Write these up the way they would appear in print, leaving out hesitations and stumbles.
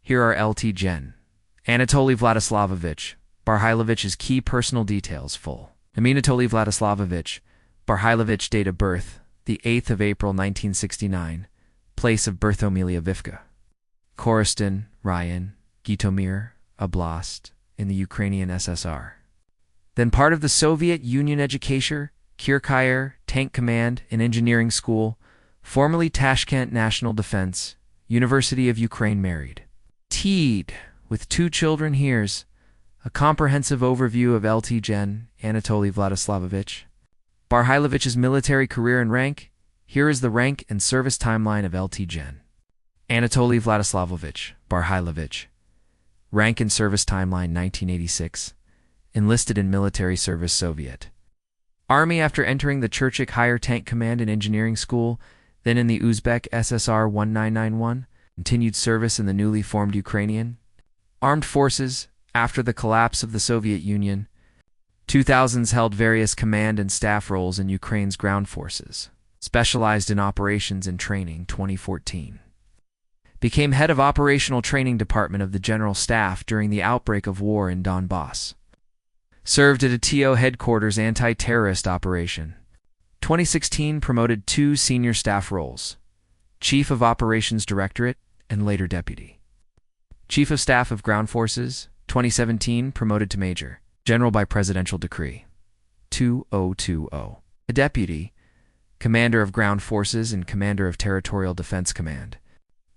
Here are LT Gen. Anatoliy Vladislavovich Barhylevych's key personal details full. Anatoliy Vladislavovich Barhylevych, date of birth, the 8th of April 1969, place of birth Omelyavivka, Korostin, Ryan, Zhytomyr, Oblast, in the Ukrainian SSR. Then part of the Soviet Union Education, Kirkayer, Tank Command and Engineering School, formerly Tashkent National Defense, University of Ukraine. Married. Teed, with 2 children. Here's a comprehensive overview of LT Gen. Anatoliy Vladislavovich Barhylevych's military career and rank. Here is the rank and service timeline of LT Gen. Anatoliy Vladislavovich Barhylevych. Rank and service timeline 1986. Enlisted in military service Soviet Army after entering the Churchik Higher Tank Command and Engineering School, then in the Uzbek SSR 1991. Continued service in the newly formed Ukrainian Armed Forces after the collapse of the Soviet Union. 2000s held various command and staff roles in Ukraine's ground forces. Specialized in operations and training. 2014. Became head of Operational Training Department of the General Staff during the outbreak of war in Donbass. Served at ATO headquarters anti-terrorist operation. 2016 promoted 2 senior staff roles. Chief of Operations Directorate and later Deputy Chief of Staff of Ground Forces. 2017 promoted to Major General by Presidential Decree 2020. A Deputy Commander of Ground Forces and Commander of Territorial Defense Command.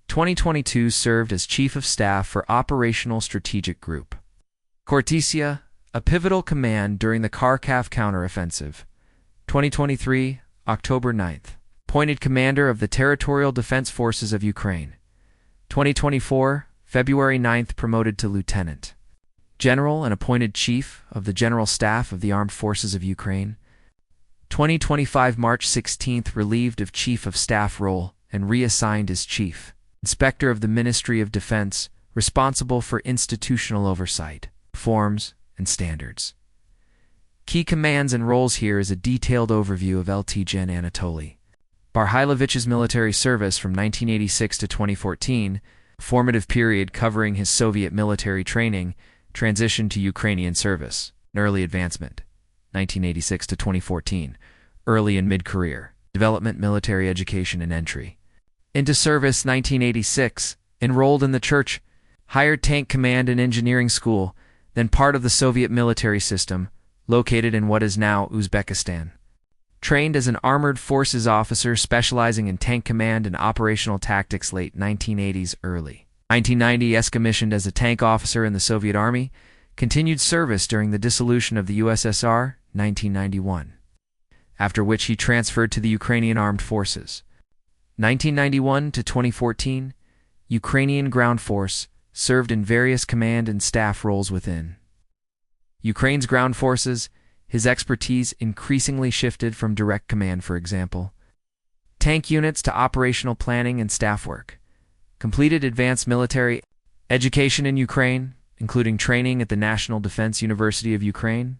2022 served as Chief of Staff for Operational Strategic Group Kortesia, a pivotal command during the Kharkiv counteroffensive. 2023, October 9th. Appointed Commander of the Territorial Defense Forces of Ukraine. 2024, February 9th, promoted to Lieutenant General and appointed Chief of the General Staff of the Armed Forces of Ukraine. 2025, March 16th, relieved of Chief of Staff role and reassigned as Chief Inspector of the Ministry of Defense, responsible for institutional oversight, reforms, and standards. Key commands and roles. Here is a detailed overview of LT Gen. Anatoliy Barhylevych's military service from 1986 to 2014, formative period covering his Soviet military training, transition to Ukrainian service, and early advancement, 1986 to 2014, early and mid-career, development, military education and entry. Into service 1986, enrolled in the Church Higher Tank Command and Engineering School, then part of the Soviet military system, located in what is now Uzbekistan. Trained as an armored forces officer specializing in tank command and operational tactics. Late 1980s, early 1990s, commissioned as a tank officer in the Soviet Army. Continued service during the dissolution of the USSR, 1991. After which he transferred to the Ukrainian Armed Forces. 1991 to 2014, Ukrainian Ground Force, served in various command and staff roles within Ukraine's ground forces. His expertise increasingly shifted from direct command, for example, tank units, to operational planning and staff work. Completed advanced military education in Ukraine, including training at the National Defense University of Ukraine.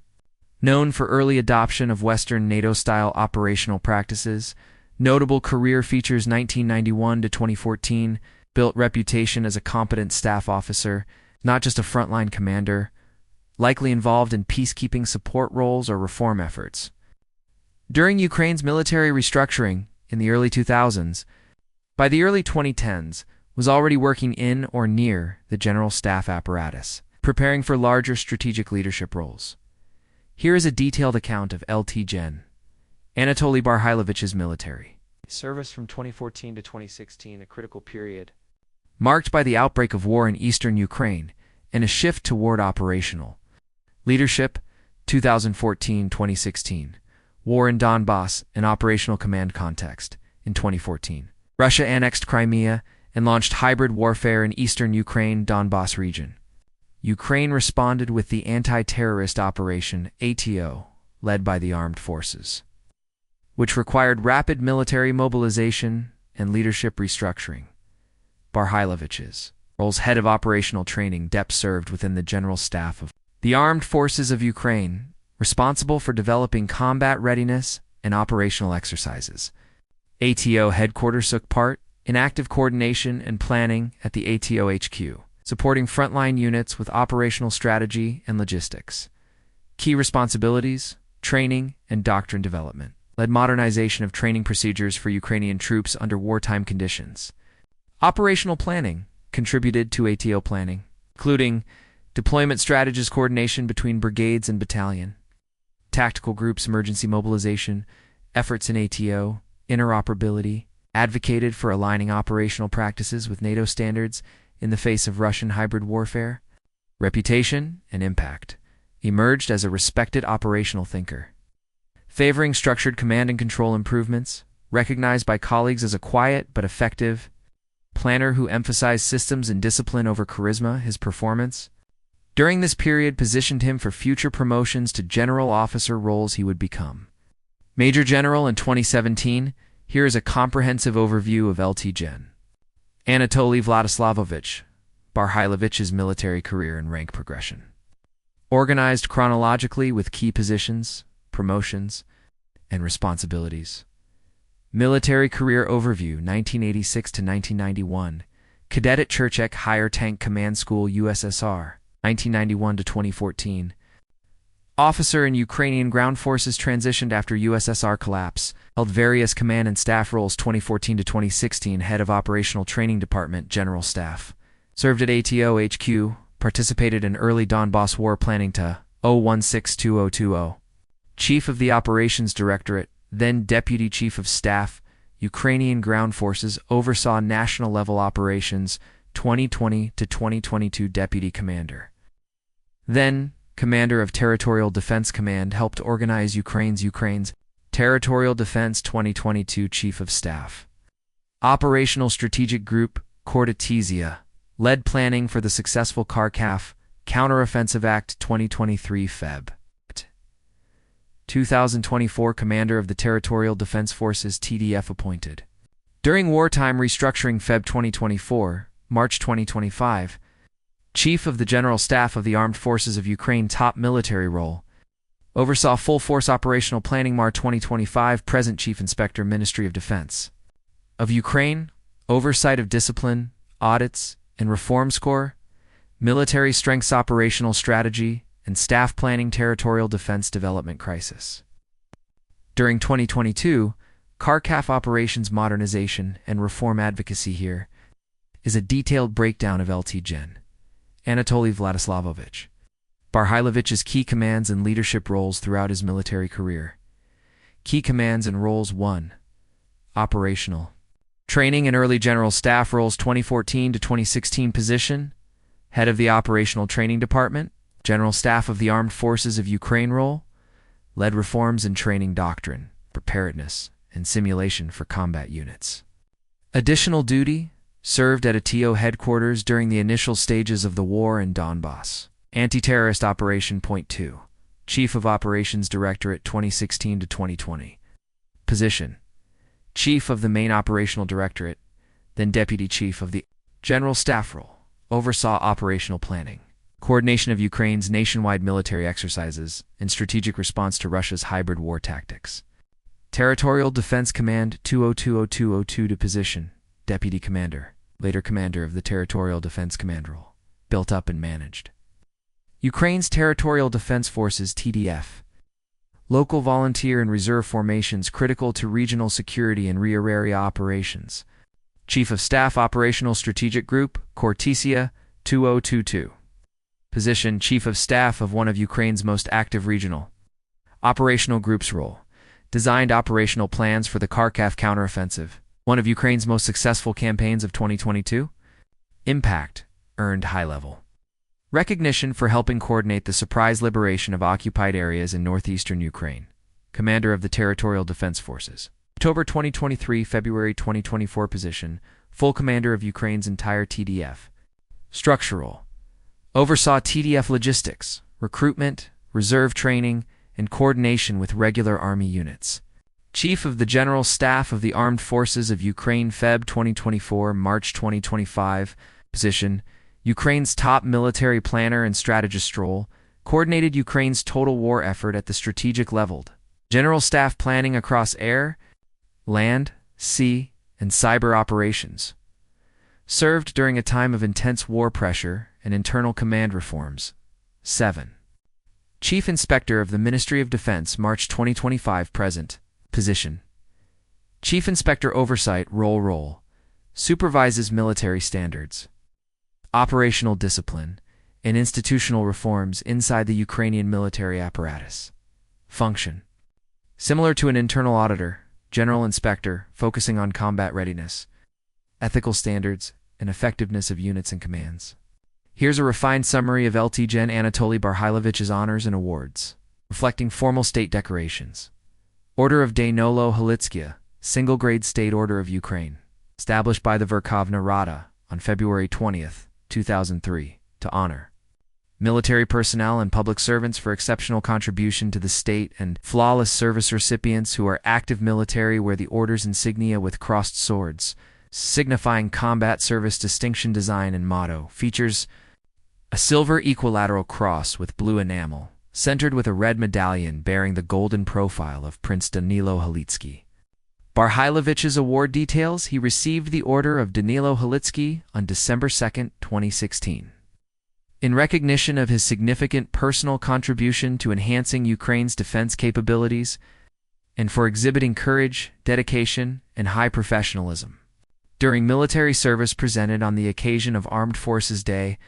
Known for early adoption of Western NATO-style operational practices. Notable career features 1991 to 2014, built reputation as a competent staff officer, not just a frontline commander, likely involved in peacekeeping support roles or reform efforts. During Ukraine's military restructuring in the early 2000s, by the early 2010s, was already working in or near the general staff apparatus, preparing for larger strategic leadership roles. Here is a detailed account of LT Gen. Anatoliy Barhylevych's military service from 2014 to 2016, a critical period marked by the outbreak of war in eastern Ukraine and a shift toward operational leadership. 2014-2016, war in Donbass and operational command context. In 2014, Russia annexed Crimea and launched hybrid warfare in eastern Ukraine Donbass region. Ukraine responded with the anti-terrorist operation ATO, led by the armed forces, which required rapid military mobilization and leadership restructuring. Barhylevych's roles: head of operational training, depth served within the general staff of the Armed Forces of Ukraine, responsible for developing combat readiness and operational exercises. ATO headquarters took part in active coordination and planning at the ATO HQ, supporting frontline units with operational strategy and logistics. Key responsibilities: training and doctrine development. Led modernization of training procedures for Ukrainian troops under wartime conditions. Operational planning contributed to ATO planning, including deployment strategies coordination between brigades and battalion, tactical groups emergency mobilization, efforts in ATO, interoperability, advocated for aligning operational practices with NATO standards in the face of Russian hybrid warfare. Reputation and impact. Emerged as a respected operational thinker. Favoring structured command and control improvements, recognized by colleagues as a quiet but effective planner who emphasized systems and discipline over charisma. His performance during this period positioned him for future promotions to general officer roles he would become. Major General in 2017. Here is a comprehensive overview of LT Gen. Anatoliy Barhylevych's military career and rank progression. Organized chronologically with key positions, promotions, and responsibilities. Military career overview 1986 to 1991. Cadet at Churchek Higher Tank Command School USSR 1991 to 2014. Officer in Ukrainian Ground Forces transitioned after USSR collapse. Held various command and staff roles 2014 to 2016. Head of Operational Training Department General Staff. Served at ATO HQ. Participated in early Donbass war planning to 016-2020. Chief of the Operations Directorate, then Deputy Chief of Staff, Ukrainian Ground Forces, oversaw national-level operations 2020 to 2022. Deputy Commander. Then, Commander of Territorial Defense Command, helped organize Ukraine's Territorial Defense 2022. Chief of Staff. Operational Strategic Group, Kortizia, led planning for the successful Kharkiv Counteroffensive Act 2023 Feb. 2024 Commander of the Territorial Defense Forces TDF appointed. During wartime restructuring Feb 2024, March 2025, Chief of the General Staff of the Armed Forces of Ukraine top military role. Oversaw full force operational planning Mar 2025 present Chief Inspector Ministry of Defense of Ukraine, oversight of discipline, audits, and reforms corps, military strengths operational strategy, and staff planning territorial defense development crisis. During 2022, Kharkiv operations modernization and reform advocacy. Here is a detailed breakdown of LT Gen. Anatoliy Barhylevych's key commands and leadership roles throughout his military career. Key commands and roles: 1. Operational training and early general staff roles 2014 to 2016. Position: Head of the Operational Training Department, General Staff of the Armed Forces of Ukraine role. Led reforms in training doctrine, preparedness, and simulation for combat units. Additional duty: served at ATO headquarters during the initial stages of the war in Donbass. Anti-terrorist operation. Point 2. Chief of Operations Directorate 2016 to 2020. Position: Chief of the Main Operational Directorate, then Deputy Chief of the General Staff role. Oversaw operational planning, coordination of Ukraine's nationwide military exercises, and strategic response to Russia's hybrid war tactics. Territorial Defense Command 2020-0202 to position: Deputy Commander, later Commander of the Territorial Defense Command role. Built up and managed. Ukraine's Territorial Defense Forces TDF. Local volunteer and reserve formations critical to regional security and rear area operations. Chief of Staff Operational Strategic Group, Kortizia 2022. Position: Chief of Staff of one of Ukraine's most active regional operational groups role. Designed operational plans for the Kharkiv counteroffensive, one of Ukraine's most successful campaigns of 2022. Impact: earned high level recognition for helping coordinate the surprise liberation of occupied areas in northeastern Ukraine. Commander of the Territorial Defense Forces. October 2023, February 2024. Position: Full Commander of Ukraine's entire TDF. Structural: oversaw TDF logistics, recruitment, reserve training, and coordination with regular Army units. Chief of the General Staff of the Armed Forces of Ukraine Feb 2024, March 2025. Position: Ukraine's top military planner and strategist role, coordinated Ukraine's total war effort at the strategic level. General Staff planning across air, land, sea, and cyber operations. Served during a time of intense war pressure and internal command reforms. 7. Chief Inspector of the Ministry of Defense, March 2025 present. Position: Chief Inspector Oversight Role. Supervises military standards, operational discipline, and institutional reforms inside the Ukrainian military apparatus. Function: similar to an internal auditor, general inspector, focusing on combat readiness, ethical standards, and effectiveness of units and commands. Here's a refined summary of Lt. Gen. Anatoliy Barhylevych's honors and awards, reflecting formal state decorations. Order of Danilo Halitskia, Single Grade State Order of Ukraine, established by the Verkhovna Rada on February 20th, 2003, to honor military personnel and public servants for exceptional contribution to the state and flawless service recipients who are active military wear the order's insignia with crossed swords, signifying combat service distinction. Design and motto features a silver equilateral cross with blue enamel, centered with a red medallion bearing the golden profile of Prince Danilo Halitsky. Barhylevych's award details: he received the Order of Danilo Halitsky on December 2, 2016. In recognition of his significant personal contribution to enhancing Ukraine's defense capabilities and for exhibiting courage, dedication, and high professionalism during military service presented on the occasion of Armed Forces Day,